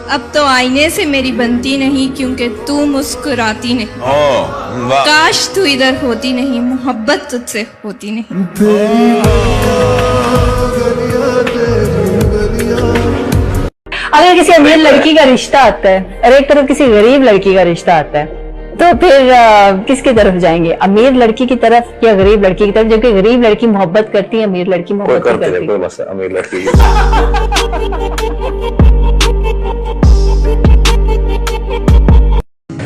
अब तो आईने से मेरी बनती नहीं क्योंकि तू मुस्कुराती नहीं। काश तू इधर होती नहीं, मोहब्बत तुझसे होती नहीं। अगर किसी अमीर लड़की का रिश्ता आता है और एक तरफ किसी गरीब लड़की का रिश्ता आता है तो फिर किसकी तरफ जाएंगे? अमीर लड़की की तरफ या गरीब लड़की की तरफ? जबकि गरीब लड़की मोहब्बत करती है, अमीर लड़की मोहब्बत करती है। कोई मसला अमीर लड़की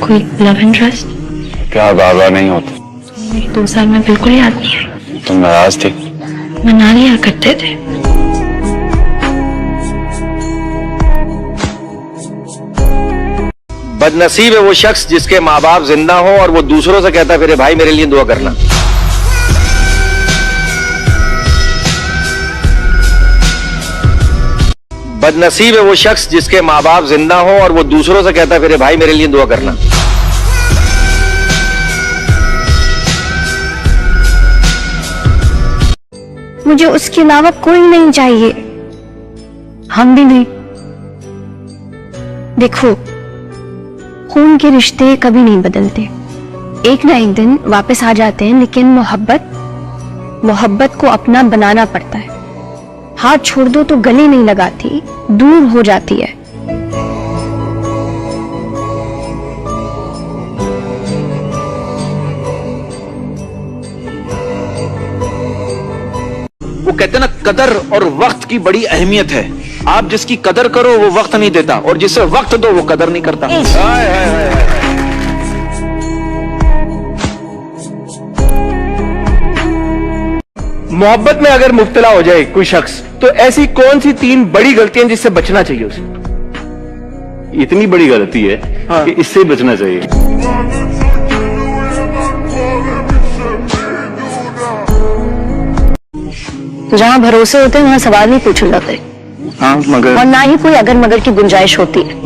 कोई लव इंटरेस्ट? क्या बाबा नहीं होता? मेरी 2 साल में बिल्कुल याद नहीं आई। तुम नाराज थे? मना लिया करते थे। बदनसीब है वो शख्स जिसके माँ बाप जिंदा हो और वो दूसरों से कहता है फिर भाई मेरे लिए दुआ करना। बदनसीब है वो शख्स जिसके माँ बाप जिंदा हो और वो दूसरों से कहता है फिर भाई मेरे लिए दुआ करना। मुझे उसके अलावा कोई नहीं चाहिए, हम भी नहीं। देखो, खून के रिश्ते कभी नहीं बदलते, एक ना एक दिन वापस आ जाते हैं, लेकिन मोहब्बत को अपना बनाना पड़ता है। हाथ छोड़ दो तो गले नहीं लगाती, दूर हो जाती है। वो कहते हैं ना, कदर और वक्त की बड़ी अहमियत है। आप जिसकी कदर करो वो वक्त नहीं देता, और जिसे वक्त दो वो कदर नहीं करता। मोहब्बत में अगर मुब्तला हो जाए कोई शख्स, तो ऐसी कौन सी 3 बड़ी गलतियां जिससे बचना चाहिए उसे? इतनी बड़ी गलती है कि इससे बचना चाहिए। जहाँ भरोसे होते हैं वहाँ सवाल नहीं पूछे जाते। हाँ, मगर और ना ही कोई अगर मगर की गुंजाइश होती है।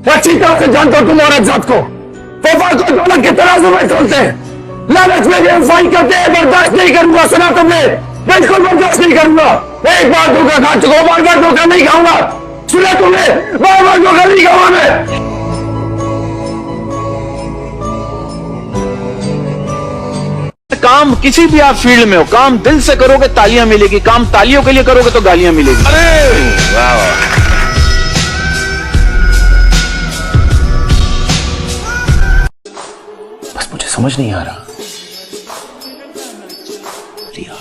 अच्छी तरह से जानते हो तुम औरत जात को, तोहफा को दौलत के तराजू में तोलते हैं, लालच में बेवफाई करते हैं। बर्दाश्त नहीं करूंगा, सुना तुमने? बिल्कुल बर्दाश्त नहीं करूंगा। एक बार धोखा खा चुका, बार धोखा नहीं खाऊंगा। सुना तुमने? बार धोखा नहीं खाऊंगा मैं। काम किसी भी आप फील्ड में हो, काम दिल से करोगे तालियां मिलेगी, काम तालियों के लिए करोगे तो गालियां मिलेगी। अरे वाह वाह। बस मुझे समझ नहीं आ रहा,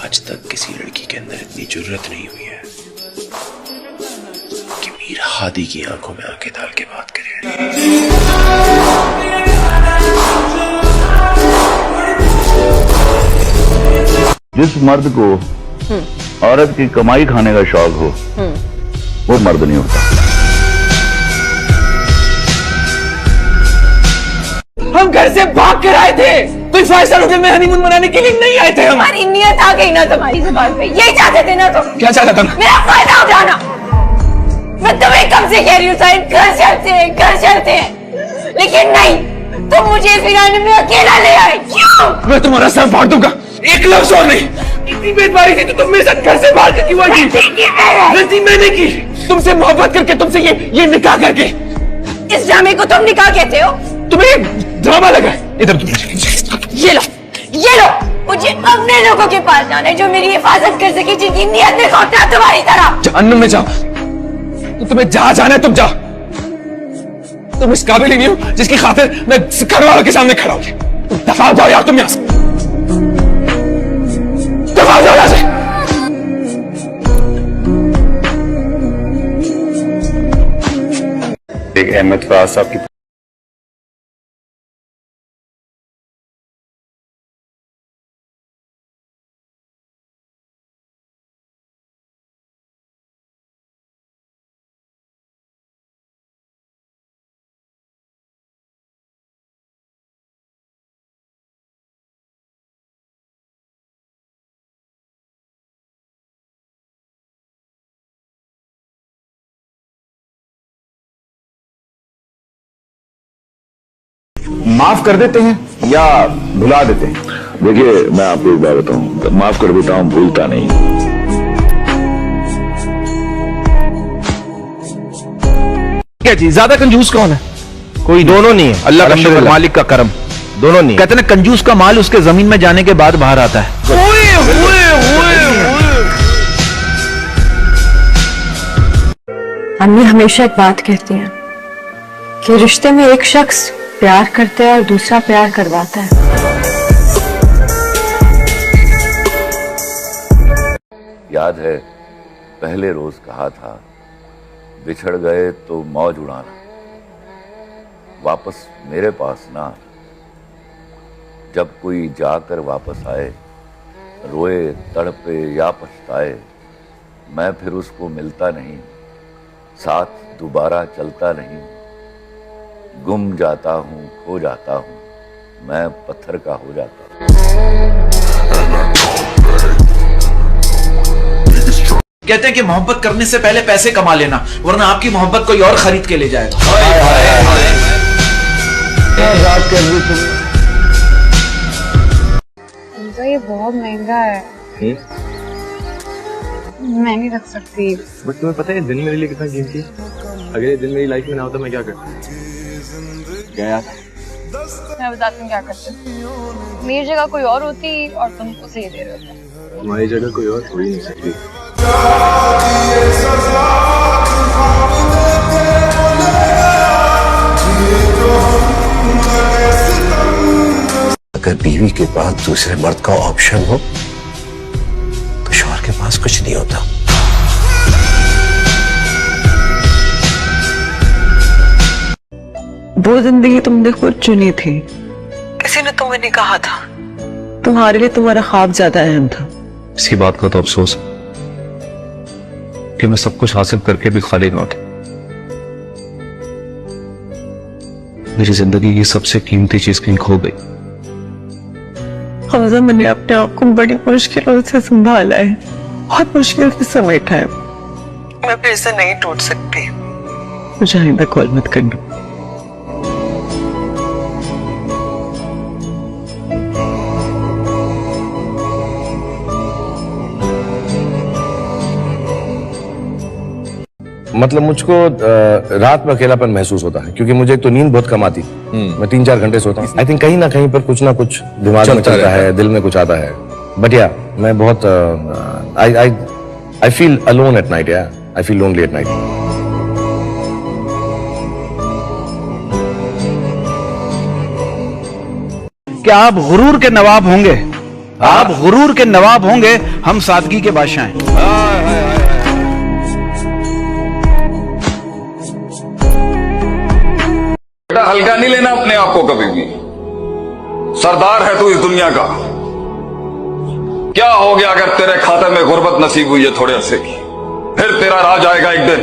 आज तक किसी लड़की के अंदर इतनी जुर्रत नहीं हुई है कि मीर हादी की आंखों में आंखें डाल के बात करे। जिस मर्द को औरत की कमाई खाने का शौक हो वो मर्द नहीं होता। हम घर से भाग कर आए थे, तो 5 स्टार होटल में हनीमून मनाने के लिए नहीं आए थे। हमारी नियत आ गई ना तुम्हारी जुबान पे, यही चाहते थे ना तुम? क्या चाहता था? मेरा फायदा उठाना। मैं तुम्हें कब से कह रही हूँ साहिल, घर चलते हैं, लेकिन नहीं, तुम मुझे इस वीराने में अकेला ले आए। क्यों? मैं तुम्हारा सर फाड़ दूंगा, एक लफ्ज और नहीं। इतनी बेदबारी थी तो तुम मेरे साथ घर से बाहर क्यों आई? गलती मैंने की, तुमसे मोहब्बत करके, तुमसे ये निकाह करके। इस ड्रामे को तुम निकाह कहते हो? तुम्हें ड्रामा लगा? इधर तुम ये लो, मुझे अपने लोगों के पास जाना है जो मेरी हिफाजत कर सके, जिनकी नियत में खोटा है तुम्हारी तरह। जहन्नुम में जाओ, तो तुम्हें जहां जाना है तुम जाओ। तुम इस काबिल ही नहीं हो जिसकी खातिर मैं घर वालों के सामने खड़ा हूं। दफा जाओ यार, तुम यहां से दफा जाओ यहां से। एक अहमद फराज साहब की माफ कर देते हैं या भुला देते हैं? देखिए, मैं आपको एक बात बताऊं, माफ कर देता हूं, भूलता नहीं। क्या जी, ज्यादा कंजूस कौन है? कोई दोनों नहीं है। अल्लाह का शुक्र, मालिक का करम, दोनों नहीं। कहते ना कंजूस का माल उसके जमीन में जाने के बाद बाहर आता है। अम्मी हमेशा एक बात कहती हैं कि रिश्ते में एक शख्स प्यार करता है और दूसरा प्यार करवाता है। याद है पहले रोज कहा था, बिछड़ गए तो मौज उड़ाना, वापस मेरे पास ना आना। जब कोई जाकर वापस आए, रोए तड़पे या पछताए, मैं फिर उसको मिलता नहीं, साथ दोबारा चलता नहीं। गुम जाता हूँ, खो जाता हूँ, मैं पत्थर का हो जाता हूँ। कहते हैं कि मोहब्बत करने से पहले पैसे कमा लेना, वरना आपकी मोहब्बत कोई और खरीद के ले जाएगा। तो ये बहुत महंगा है, मैं नहीं रख सकती। बट तुम्हें पता है दिन मेरे लिए कितना कीमती है? अगर ये दिन मेरी लाइफ में ना होता मैं क्या करता? गया मैं बताती हूँ क्या करते। मेरी जगह कोई और होती और तुम उसे ही दे रहे होते। हमारी जगह कोई और थोड़ी नहीं सकती। अगर बीवी के पास दूसरे मर्द का ऑप्शन हो तो शौहर के पास कुछ नहीं होता। वो जिंदगी तुमने खुद चुनी थी, किसी ने तुम्हें नहीं कहा था। तुम्हारे लिए तुम्हारा ख्वाब ज्यादा अहम था। इसी बात का तो अफसोस कि मैं सब कुछ हासिल करके भी खाली लौटा। मेरी जिंदगी की सबसे कीमती चीज कहीं खो गई। हमजा, मैंने अपने आप को बड़ी मुश्किलों से संभाला है, बहुत मुश्किल से समेटा है। मैं फिर से नहीं टूट सकती। मुझे आइंदा कॉल मत करना। मतलब मुझको रात में अकेलापन महसूस होता है, क्योंकि मुझे तो नींद बहुत कम आती। मैं 3-4 घंटे सोता हूँ। आई थिंक कहीं ना कहीं पर कुछ ना कुछ दिमाग में चलता है, दिल में कुछ आता है। बट या मैं बहुत I feel alone at night. या I feel lonely at night. क्या आप गुरूर के नवाब होंगे? आप गुरूर के नवाब होंगे, हम सादगी के बादशाह हैं। हल्का नहीं लेना अपने आप को कभी भी। सरदार है तू इस दुनिया का। क्या हो गया अगर तेरे खाते में गुर्बत नसीब हुई है थोड़े अरसे की? फिर तेरा राज आएगा एक दिन।